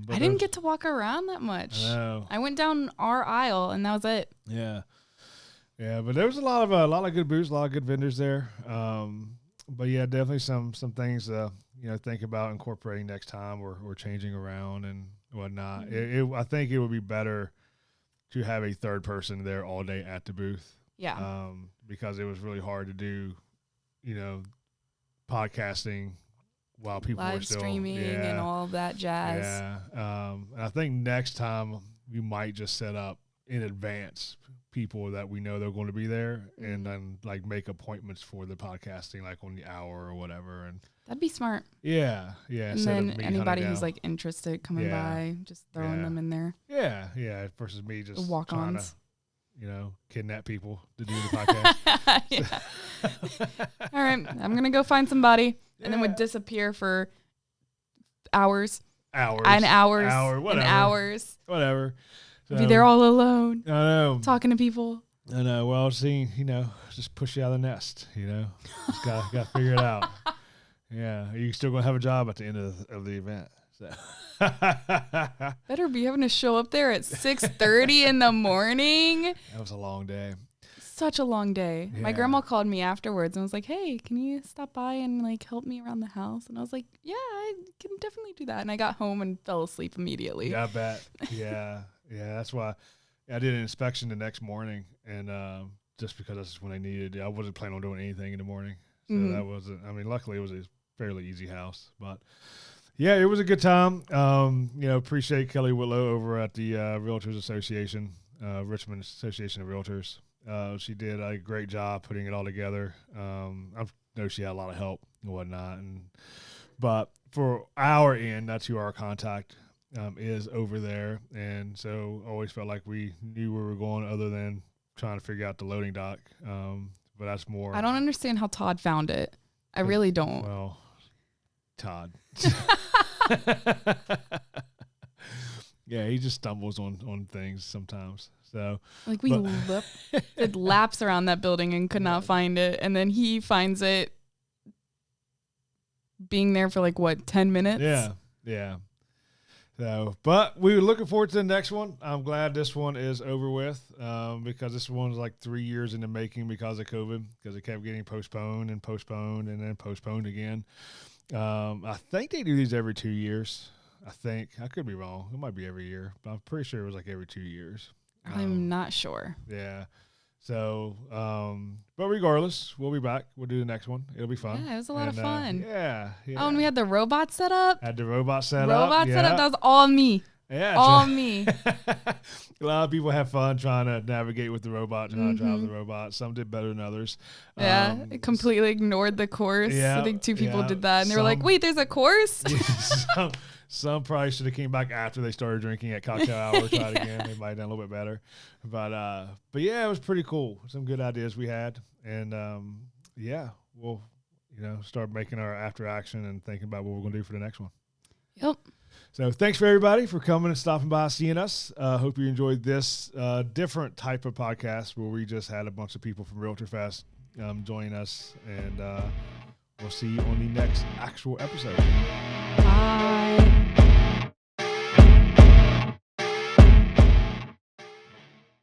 I didn't get to walk around that much. I went down our aisle and that was it. Yeah. Yeah, but there was a lot of good booths, a lot of good vendors there. But yeah, definitely some things think about incorporating next time or changing around and whatnot. I think it would be better to have a third person there all day at the booth. Yeah. Because it was really hard to do, podcasting while people were still streaming and all that jazz. Yeah. And I think next time we might just set up in advance people that we know they're going to be there and then make appointments for the podcasting on the hour or whatever. And that'd be smart. Yeah. And then anybody who's interested coming by, just throwing them in there. Yeah. Versus me just walk-ons. Trying to, kidnap people to do the podcast. All right. I'm going to go find somebody and then would disappear for hours. Whatever. So, be there all alone. I know. Talking to people. I know. Well, just push you out of the nest, Just got to figure it out. Yeah. You're still going to have a job at the end of the event. So. Better be having to show up there at 6:30 in the morning. That was a long day. Such a long day. Yeah. My grandma called me afterwards and was like, hey, can you stop by and help me around the house? And I was like, yeah, I can definitely do that. And I got home and fell asleep immediately. Yeah, I bet. Yeah. Yeah, that's why I did an inspection the next morning, and just because that's when I needed it. I wasn't planning on doing anything in the morning. So that wasn't, luckily it was a fairly easy house. But, yeah, it was a good time. Appreciate Kelly Whitlow over at the Realtors Association, Richmond Association of Realtors. She did a great job putting it all together. I know she had a lot of help and whatnot. But for our end, that's who our contact is over there, and so always felt like we knew where we were going other than trying to figure out the loading dock. But that's more. I don't understand how Todd found it. I really don't. Well, Todd. Yeah, he just stumbles on things sometimes. So we did laps around that building and could not find it, and then he finds it being there for 10 minutes? Yeah. So, but we were looking forward to the next one. I'm glad this one is over with because this one's 3 years in the making because of COVID, because it kept getting postponed and then postponed again. I think they do these every 2 years. I think. I could be wrong. It might be every year, but I'm pretty sure it was every 2 years. I'm not sure. Yeah. So, but regardless, we'll be back. We'll do the next one. It'll be fun. Yeah, it was a lot of fun. Yeah. Oh, and we had the robot set up. Had the robot set up. That was all me. Yeah. All me. A lot of people have fun trying to navigate with the robot, trying to drive the robot. Some did better than others. Yeah. It completely ignored the course. I think 2 people did that. And they were like, wait, there's a course? Some probably should have came back after they started drinking at cocktail hour. Tried again. They might have done a little bit better. But yeah, it was pretty cool. Some good ideas we had. And we'll, start making our after action and thinking about what we're going to do for the next one. Yep. So thanks for everybody for coming and stopping by, seeing us. Hope you enjoyed this different type of podcast where we just had a bunch of people from REALTOrfest join us. And we'll see you on the next actual episode. Bye.